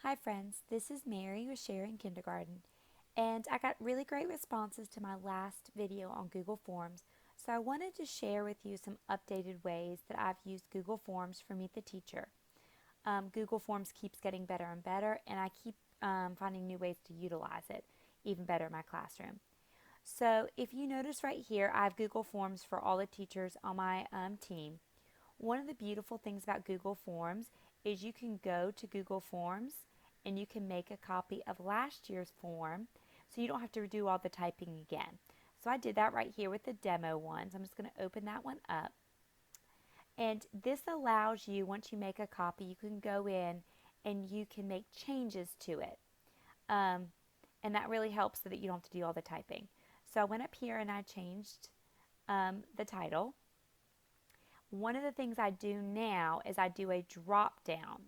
Hi friends, this is Mary with Sharing Kindergarten, and I got really great responses to my last video on Google Forms, so I wanted to share with you some updated ways that I've used Google Forms for Meet the Teacher. Google Forms keeps getting better and better, and I keep finding new ways to utilize it even better in my classroom. So if you notice right here, I have Google Forms for all the teachers on my team. One of the beautiful things about Google Forms is you can go to Google Forms and you can make a copy of last year's form so you don't have to do all the typing again. So I did that right here with the demo one. So I'm just going to open that one up. And this allows you, once you make a copy, you can go in and you can make changes to it. And that really helps so that you don't have to do all the typing. So I went up here and I changed the title. One of the things I do now is I do a drop down.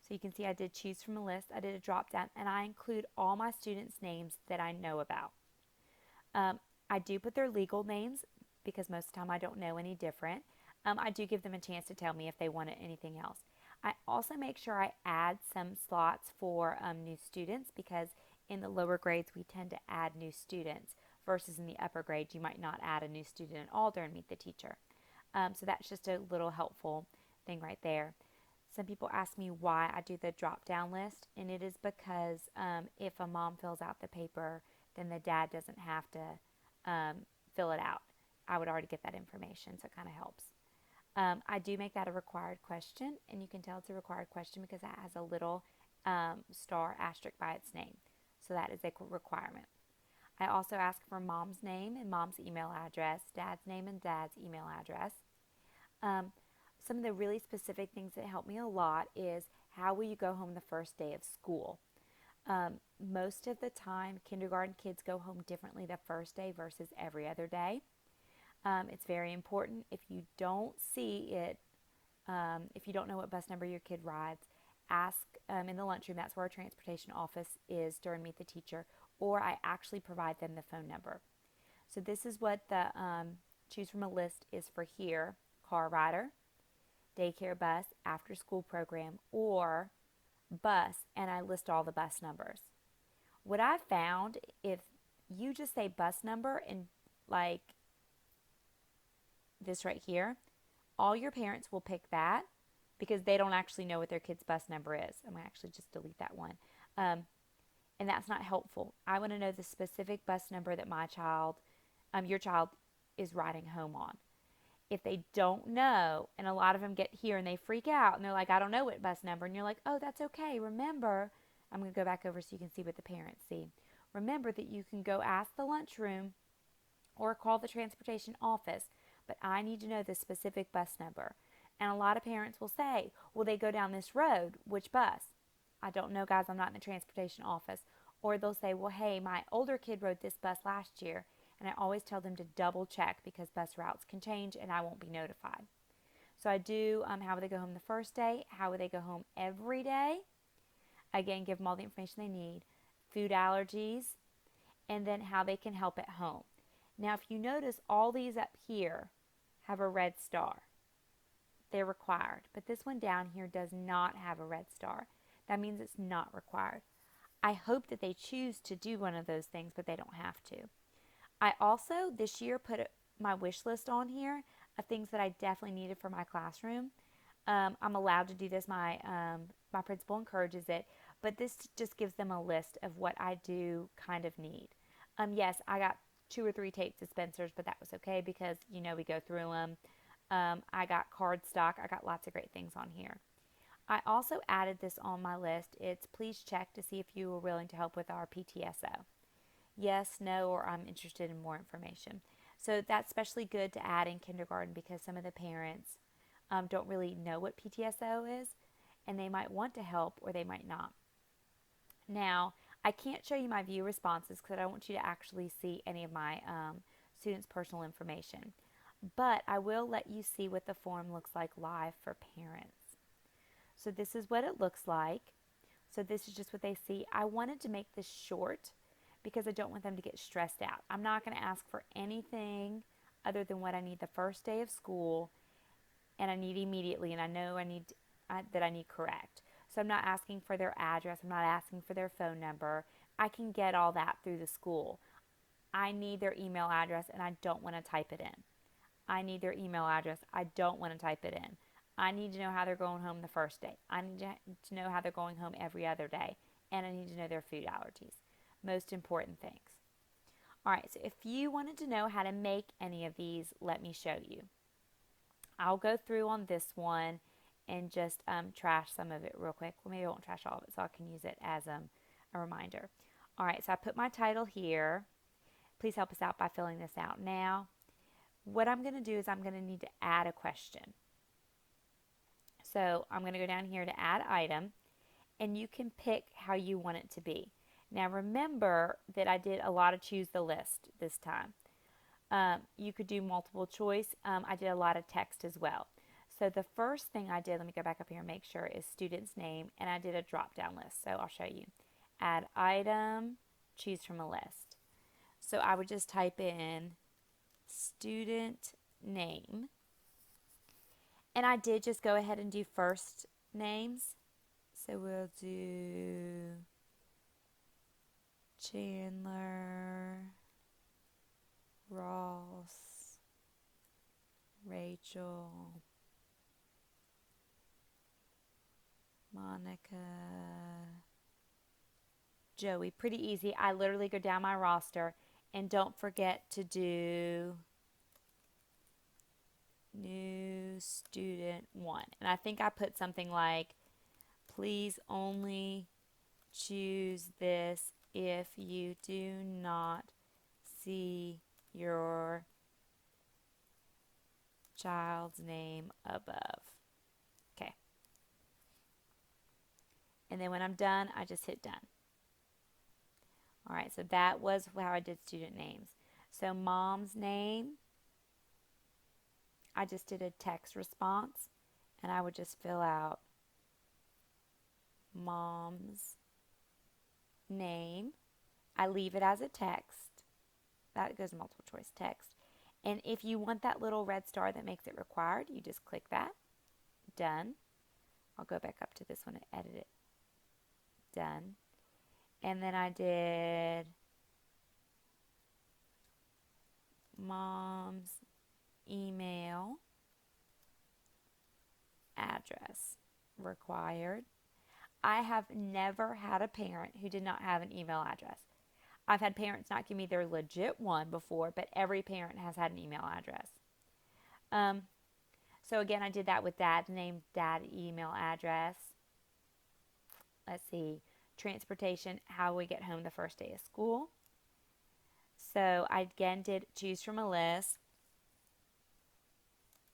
So you can see I did choose from a list. I did a drop down and I include all my students' names that I know about. I do put their legal names because most of the time I don't know any different. I do give them a chance to tell me if they wanted anything else. I also make sure I add some slots for new students because in the lower grades we tend to add new students versus in the upper grades you might not add a new student at all during Meet the Teacher. So that's just a little helpful thing right there. Some people ask me why I do the drop down list, and it is because if a mom fills out the paper, then the dad doesn't have to fill it out. I would already get that information, so it kind of helps. I do make that a required question, and you can tell it's a required question because it has a little star asterisk by its name. So that is a requirement. I also ask for mom's name and mom's email address, dad's name and dad's email address. Some of the really specific things that help me a lot is how will you go home the first day of school? Most of the time, kindergarten kids go home differently the first day versus every other day. It's very important. If you don't see it, if you don't know what bus number your kid rides, ask in the lunchroom. That's where our transportation office is during Meet the Teacher, or I actually provide them the phone number. So this is what the choose from a list is for here: car rider, daycare bus, after school program, or bus, and I list all the bus numbers. What I found, if you just say bus number and like this right here, all your parents will pick that because they don't actually know what their kid's bus number is. I'm going to actually just delete that one. And that's not helpful. I want to know the specific bus number that my child, your child, is riding home on. If they don't know, and a lot of them get here and they freak out and they're like, I don't know what bus number. And you're like, oh, that's okay. Remember, I'm going to go back over so you can see what the parents see. Remember that you can go ask the lunchroom or call the transportation office, but I need to know the specific bus number. And a lot of parents will say, well, they go down this road. Which bus? I don't know, guys. I'm not in the transportation office. Or they'll say, well, hey, my older kid rode this bus last year. And I always tell them to double check because bus routes can change and I won't be notified. So I do how would they go home the first day, how would they go home every day. Again, give them all the information they need, food allergies, and then how they can help at home. Now, if you notice, all these up here have a red star. They're required, but this one down here does not have a red star. That means it's not required. I hope that they choose to do one of those things, but they don't have to. I also this year put my wish list on here of things that I definitely needed for my classroom. I'm allowed to do this. My principal encourages it, but this just gives them a list of what I do kind of need. Yes, I got 2 or 3 tape dispensers, but that was okay because we go through them. I got card stock. I got lots of great things on here. I also added this on my list. It's please check to see if you are willing to help with our PTSO. Yes, no, or I'm interested in more information. So that's especially good to add in kindergarten because some of the parents don't really know what PTSO is and they might want to help or they might not. Now, I can't show you my view responses because I don't want you to actually see any of my students' personal information. But I will let you see what the form looks like live for parents. So this is what it looks like. So this is just what they see. I wanted to make this short because I don't want them to get stressed out. I'm not going to ask for anything other than what I need the first day of school and I need immediately, and I know that I need correct. So I'm not asking for their address. I'm not asking for their phone number. I can get all that through the school. I need their email address and I don't want to type it in. I need their email address. I don't want to type it in. I need to know how they're going home the first day. I need to know how they're going home every other day. And I need to know their food allergies. Most important things. All right, so if you wanted to know how to make any of these, let me show you. I'll go through on this one and just trash some of it real quick. Well, maybe I won't trash all of it so I can use it as a reminder. All right, so I put my title here. Please help us out by filling this out now. What I'm going to do is I'm going to need to add a question. So I'm going to go down here to add item, and you can pick how you want it to be. Now remember that I did a lot of choose the list this time. You could do multiple choice. I did a lot of text as well. So the first thing I did, let me go back up here and make sure, is student's name, and I did a drop-down list. So I'll show you. Add item, choose from a list. So I would just type in student name, and I did just go ahead and do first names. So we'll do Chandler, Ross, Rachel, Monica, Joey. Pretty easy. I literally go down my roster, and don't forget to do new student 1. And I think I put something like, please only choose this if you do not see your child's name above. Okay. And then when I'm done, I just hit done. All right, so that was how I did student names. So mom's name, I just did a text response, and I would just fill out mom's name. I leave it as a text. That goes multiple choice text. And if you want that little red star that makes it required, you just click that. Done. I'll go back up to this one and edit it. Done. And then I did mom's email address required. I have never had a parent who did not have an email address. I've had parents not give me their legit one before, but every parent has had an email address. So again, I did that with dad's name, dad email address. Let's see, transportation, how we get home the first day of school. So I again did choose from a list.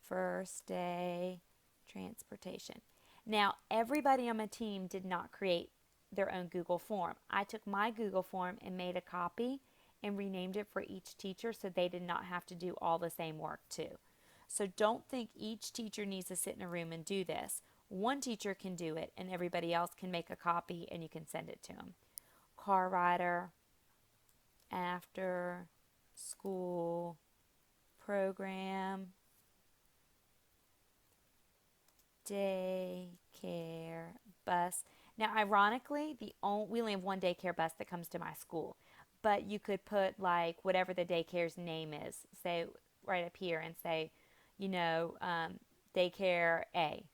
First day transportation. Now, everybody on my team did not create their own Google form. I took my Google form and made a copy and renamed it for each teacher so they did not have to do all the same work too. So don't think each teacher needs to sit in a room and do this. One teacher can do it and everybody else can make a copy and you can send it to them. Car rider, after school program, daycare bus. Now, ironically, we only have one daycare bus that comes to my school, but you could put like whatever the daycare's name is, say right up here, and say, daycare A,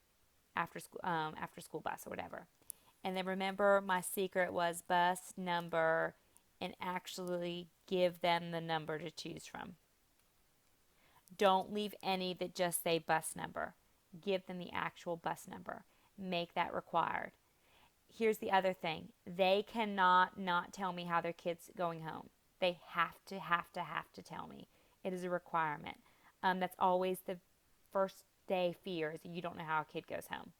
after school bus or whatever. And then remember, my secret was bus number, and actually give them the number to choose from. Don't leave any that just say bus number. Give them the actual bus number. Make that required. Here's the other thing. They cannot not tell me how their kid's going home. They have to tell me. It is a requirement. That's always the first day fear, is you don't know how a kid goes home.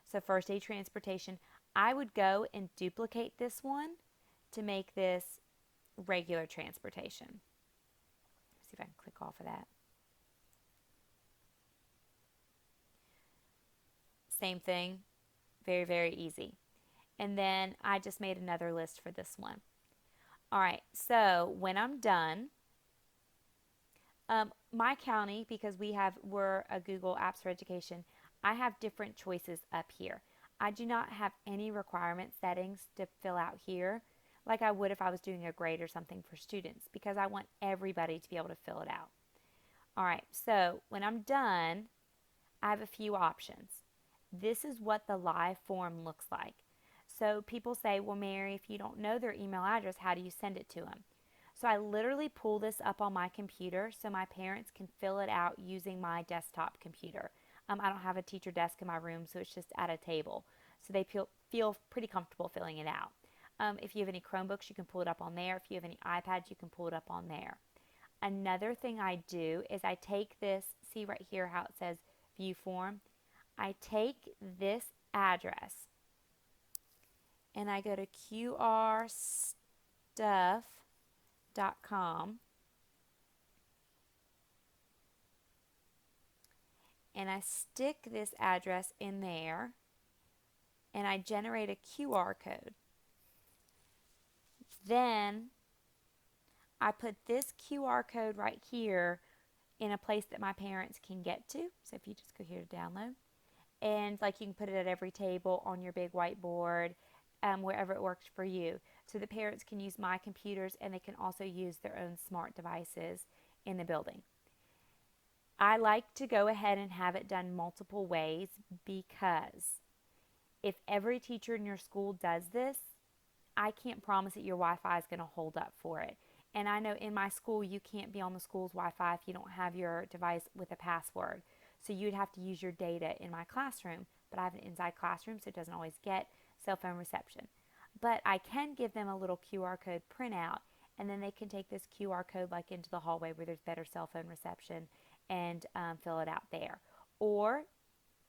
So first day transportation, I would go and duplicate this one to make this regular transportation. Let's see if I can click off of that. Same thing, very, very easy. And then I just made another list for this one. All right, so when I'm done, my county, because we're a Google Apps for Education, I have different choices up here. I do not have any requirement settings to fill out here like I would if I was doing a grade or something for students, because I want everybody to be able to fill it out. All right, so when I'm done, I have a few options. This is what the live form looks like. So people say, well, Mary, if you don't know their email address, how do you send it to them? So I literally pull this up on my computer so my parents can fill it out using my desktop computer. I don't have a teacher desk in my room, so it's just at a table. So they feel pretty comfortable filling it out. If you have any Chromebooks, you can pull it up on there. If you have any iPads, you can pull it up on there. Another thing I do is I take this, see right here how it says view form? I take this address and I go to qrstuff.com and I stick this address in there and I generate a QR code. Then I put this QR code right here in a place that my parents can get to. So if you just go here to download, and like you can put it at every table on your big whiteboard, wherever it works for you. So the parents can use my computers and they can also use their own smart devices in the building. I like to go ahead and have it done multiple ways because if every teacher in your school does this, I can't promise that your Wi-Fi is going to hold up for it. And I know in my school you can't be on the school's Wi-Fi if you don't have your device with a password. So you'd have to use your data in my classroom, but I have an inside classroom so it doesn't always get cell phone reception. But I can give them a little QR code printout, and then they can take this QR code like into the hallway where there's better cell phone reception and fill it out there. Or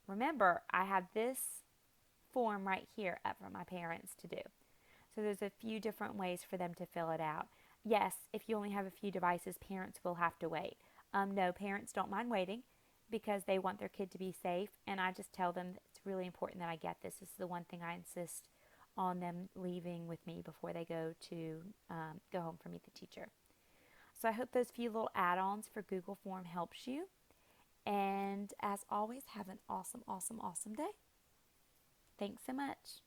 remember, I have this form right here up for my parents to do. So there's a few different ways for them to fill it out. Yes, if you only have a few devices, parents will have to wait. No, parents don't mind waiting because they want their kid to be safe, and I just tell them that it's really important that I get this. This is the one thing I insist on them leaving with me before they go home for meet the teacher. So I hope those few little add-ons for Google Form helps you. And as always, have an awesome, awesome, awesome day. Thanks so much.